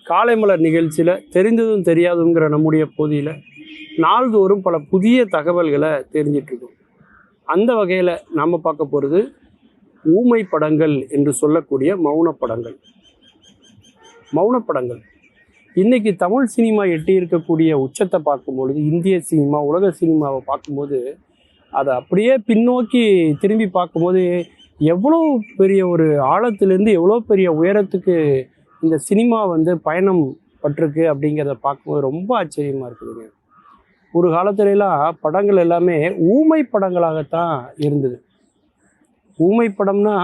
காலைமலர் நிகழ்ச்சியில் தெரிந்ததும் தெரியாதுங்கிற நம்முடைய பகுதியில் நாள்தோறும் பல புதிய தகவல்களை தெரிஞ்சிட்ருக்கோம். அந்த வகையில் நாம் பார்க்க போகிறது ஊமை படங்கள் என்று சொல்லக்கூடிய மௌனப்படங்கள். மௌனப்படங்கள் இன்றைக்கி தமிழ் சினிமா எட்டி இருக்கக்கூடிய உச்சத்தை பார்க்கும்பொழுது, இந்திய சினிமா உலக சினிமாவை பார்க்கும்போது, அதை அப்படியே பின்னோக்கி திரும்பி பார்க்கும்போது எவ்வளோ பெரிய ஒரு ஆழத்திலேருந்து எவ்வளோ பெரிய உயரத்துக்கு இந்த சினிமா பயணம் பட்டிருக்கு அப்படிங்கிறத பார்க்கும்போது ரொம்ப ஆச்சரியமாக இருக்குதுங்க. ஒரு காலத்துலலாம் படங்கள் எல்லாமே ஊமை படங்களாகத்தான் இருந்தது. ஊமை படம்னா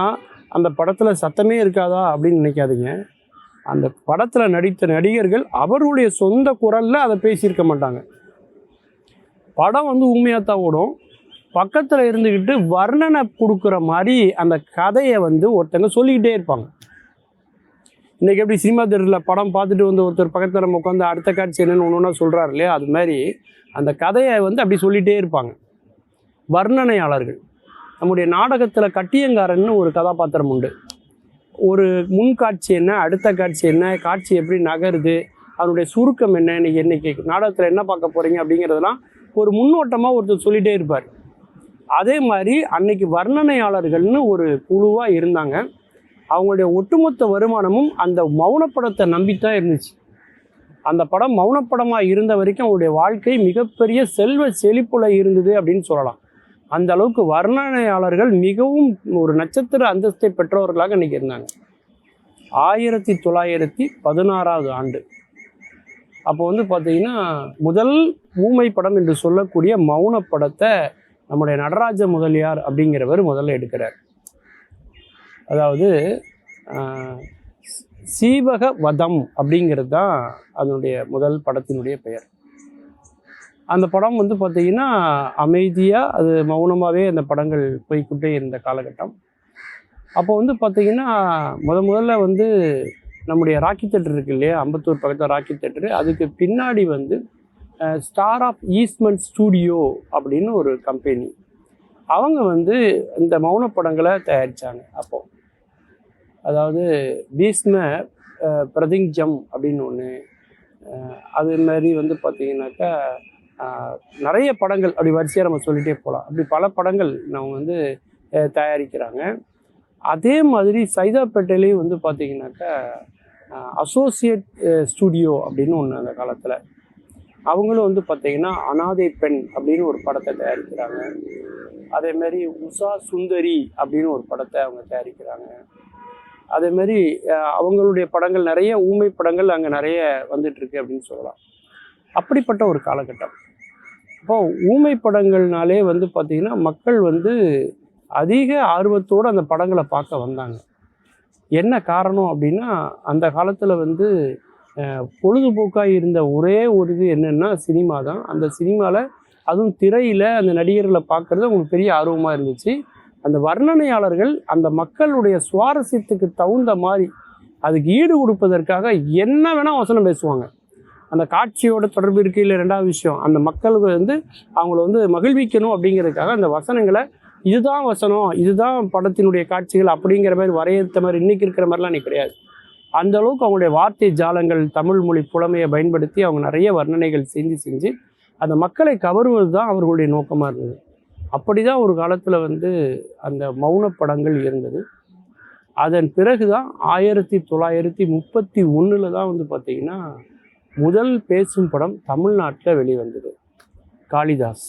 அந்த படத்தில் சத்தமே இருக்காதா அப்படின்னு நினைக்காதீங்க. அந்த படத்தில் நடித்த நடிகர்கள் அவர்களுடைய சொந்த குரலில் அதை பேசியிருக்க மாட்டாங்க. படம் ஊமையாக தான் ஓடும். பக்கத்தில் இருந்துக்கிட்டு வர்ணனை கொடுக்குற மாதிரி அந்த கதையை ஒருத்தங்க சொல்லிக்கிட்டே இருப்பாங்க. இன்றைக்கி எப்படி சினிமா தியேட்டரில் படம் பார்த்துட்டு ஒருத்தர் பக்கத்தில் நம்ம உட்காந்து அடுத்த காட்சி என்னென்னு ஒன்று ஒன்றா சொல்கிறார் இல்லையா, அது மாதிரி அந்த கதையை அப்படி சொல்லிகிட்டே இருப்பாங்க வர்ணனையாளர்கள். நம்முடைய நாடகத்தில் கட்டியங்காரன்னு ஒரு கதாபாத்திரம் உண்டு. ஒரு முன்காட்சி என்ன, அடுத்த காட்சி என்ன, காட்சி எப்படி நகருது, அதனுடைய சுருக்கம் என்ன, இன்றைக்கி நாடகத்தில் என்ன பார்க்க போகிறீங்க அப்படிங்கிறதெல்லாம் ஒரு முன்னோட்டமாக ஒருத்தர் சொல்லிகிட்டே இருப்பார். அதே மாதிரி அன்னைக்கு வர்ணனையாளர்கள்னு ஒரு குழுவாக இருந்தாங்க. அவங்களுடைய ஒட்டுமொத்த வருமானமும் அந்த மௌனப்படத்தை நம்பித்தான் இருந்துச்சு. அந்த படம் மௌனப்படமாக இருந்த வரைக்கும் அவங்களுடைய வாழ்க்கை மிகப்பெரிய செல்வ செழிப்புல இருந்தது அப்படின்னு சொல்லலாம். அந்த அளவுக்கு வர்ணனையாளர்கள் மிகவும் ஒரு நட்சத்திர அந்தஸ்தை பெற்றவர்களாக இன்றைக்கி இருந்தாங்க. 1916 ஆண்டு அப்போ பார்த்திங்கன்னா முதல் ஊமை படம் என்று சொல்லக்கூடிய மௌன படத்தை நம்முடைய நடராஜ முதலியார் அப்படிங்கிறவர் முதல்ல எடுக்கிறார். அதாவது சீவக வதம் அப்படிங்கிறது தான் அதனுடைய முதல் படத்தினுடைய பெயர். அந்த படம் பார்த்திங்கன்னா அமைதியாக அது மௌனமாகவே அந்த படங்கள் போய்கிட்டே இருந்த காலகட்டம். அப்போ பார்த்திங்கன்னா முதல்ல நம்முடைய ராக்கி தேட்டர் இருக்குது இல்லையா, அம்பத்தூர் பக்கத்தில் ராக்கி தேட்டரு, அதுக்கு பின்னாடி ஸ்டார் ஆஃப் ஈஸ்ட்மன் ஸ்டூடியோ அப்படின்னு ஒரு கம்பெனி, அவங்க இந்த மௌனப்படங்களை தயாரித்தாங்க. அப்போது அதாவது பீஷ்ம பிரதிங்ஜம் அப்படின்னு ஒன்று, அது மாதிரி பார்த்திங்கனாக்கா நிறைய படங்கள் அப்படி வரிசையாக நம்ம சொல்லிகிட்டே போகலாம். அப்படி பல படங்கள் நம்ம தயாரிக்கிறாங்க. அதே மாதிரி சைதாப்பேட்டையிலையும் பார்த்திங்கனாக்கா அசோசியேட் ஸ்டூடியோ அப்படின்னு ஒன்று அந்த காலத்தில், அவங்களும் பார்த்திங்கன்னா அனாதை பெண் அப்படின்னு ஒரு படத்தை தயாரிக்கிறாங்க. அதேமாரி உஷா சுந்தரி அப்படின்னு ஒரு படத்தை அவங்க தயாரிக்கிறாங்க. அதேமாரி அவங்களுடைய படங்கள் நிறைய ஊமை படங்கள் அங்கே நிறைய வந்துட்டுருக்கு அப்படின்னு சொல்லலாம். அப்படிப்பட்ட ஒரு காலகட்டம். அப்போது ஊமை படங்கள்னாலே பார்த்திங்கன்னா மக்கள் அதிக ஆர்வத்தோடு அந்த படங்களை பார்க்க வந்தாங்க. என்ன காரணம் அப்படின்னா, அந்த காலத்தில் பொழுதுபோக்காக இருந்த ஒரே ஒரு இது என்னென்னா சினிமா தான். அந்த சினிமாவில் அதுவும் திரையில் அந்த நடிகர்களை பார்க்குறது அவங்களுக்கு பெரிய ஆர்வமாக இருந்துச்சு. அந்த வர்ணனையாளர்கள் அந்த மக்களுடைய சுவாரஸ்யத்துக்கு தகுந்த மாதிரி அதுக்கு ஈடு கொடுப்பதற்காக என்ன வேணால் வசனம் பேசுவாங்க. அந்த காட்சியோட தொடர்பு இருக்குது. இல்லை ரெண்டாவது விஷயம், அந்த மக்களுக்கு அவங்கள மகிழ்விக்கணும் அப்படிங்கிறதுக்காக அந்த வசனங்களை இதுதான் வசனம், இதுதான் படத்தினுடைய காட்சிகள் அப்படிங்கிற மாதிரி வரையறுத்த மாதிரி இன்றைக்கி இருக்கிற மாதிரிலாம் இன்றைக்கி கிடையாது. அந்த அளவுக்கு அவங்களுடைய வார்த்தை ஜாலங்கள், தமிழ் மொழி புலமையை பயன்படுத்தி அவங்க நிறைய வர்ணனைகள் செஞ்சு அந்த மக்களை கவருவது தான் அவர்களுடைய நோக்கமாக இருந்தது. அப்படி தான் ஒரு காலத்தில் அந்த மௌன படங்கள் இருந்தது. அதன் பிறகு தான் 1931 தான் பார்த்திங்கன்னா முதல் பேசும் படம் தமிழ்நாட்டில் வெளிவந்தது. காளிதாஸ்.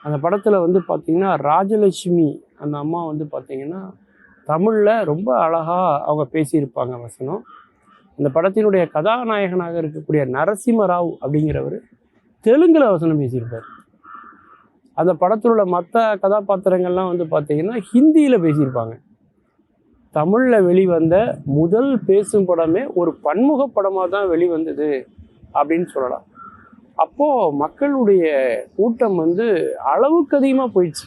அந்த படத்தில் பார்த்திங்கன்னா ராஜலட்சுமி அந்த அம்மா பார்த்திங்கன்னா தமிழில் ரொம்ப அழகாக அவங்க பேசியிருப்பாங்க வசனம். அந்த படத்தினுடைய கதாநாயகனாக இருக்கக்கூடிய நரசிம்மராவ் அப்படிங்கிறவர் தெலுங்கில் வசனம் பேசியிருப்பார். அந்த படத்தில் உள்ள மற்ற கதாபாத்திரங்கள்லாம் பார்த்திங்கன்னா ஹிந்தியில் பேசியிருப்பாங்க. தமிழில் வெளிவந்த முதல் பேசும் படமே ஒரு பன்முக படமாக தான் வெளிவந்தது அப்படின்னு சொல்லலாம். அப்போது மக்களுடைய கூட்டம் அளவுக்கு அதிகமாக போயிடுச்சு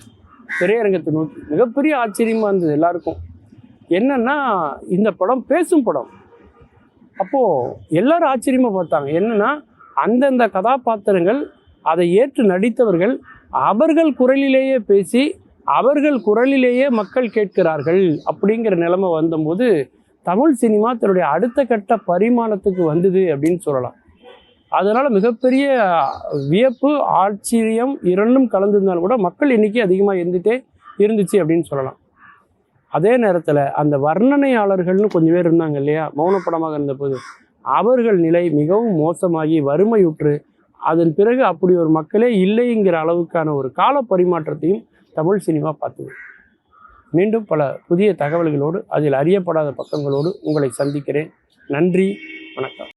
திரையரங்கத்தை நோக்கி. மிகப்பெரிய ஆச்சரியமாக இருந்தது எல்லாருக்கும். என்னென்னா இந்த படம் பேசும் படம். அப்போது எல்லாரும் ஆச்சரியமாக பார்த்தாங்க. என்னென்னா அந்தந்த கதாபாத்திரங்கள் அதை ஏற்று நடித்தவர்கள் அவர்கள் குரலிலேயே பேசி அவர்கள் குரலிலேயே மக்கள் கேட்கிறார்கள் அப்படிங்கிற நிலைமை வந்தபோது தமிழ் சினிமா தன்னுடைய அடுத்த கட்ட பரிமாணத்துக்கு வந்தது அப்படின்னு சொல்லலாம். அதனால் மிகப்பெரிய வியப்பு, ஆச்சரியம் இரண்டும் கலந்துருந்தாலும் கூட மக்கள் எண்ணிக்கை அதிகமாக இருந்துச்சு அப்படின்னு சொல்லலாம். அதே நேரத்தில் அந்த வர்ணனையாளர்கள்னு கொஞ்சம் பேர் இருந்தாங்க இல்லையா, மௌனப்படமாக இருந்தபோது அவர்கள் நிலை மிகவும் மோசமாகி வறுமையுற்று அதன் பிறகு அப்படி ஒரு மக்களே இல்லைங்கிற அளவுக்கான ஒரு கால பரிமாற்றத்தையும் தமிழ் சினிமா பார்த்தது. மீண்டும் பல புதிய தகவல்களோடு அதில் அறியப்படாத பக்கங்களோடு உங்களை சந்திக்கிறேன். நன்றி, வணக்கம்.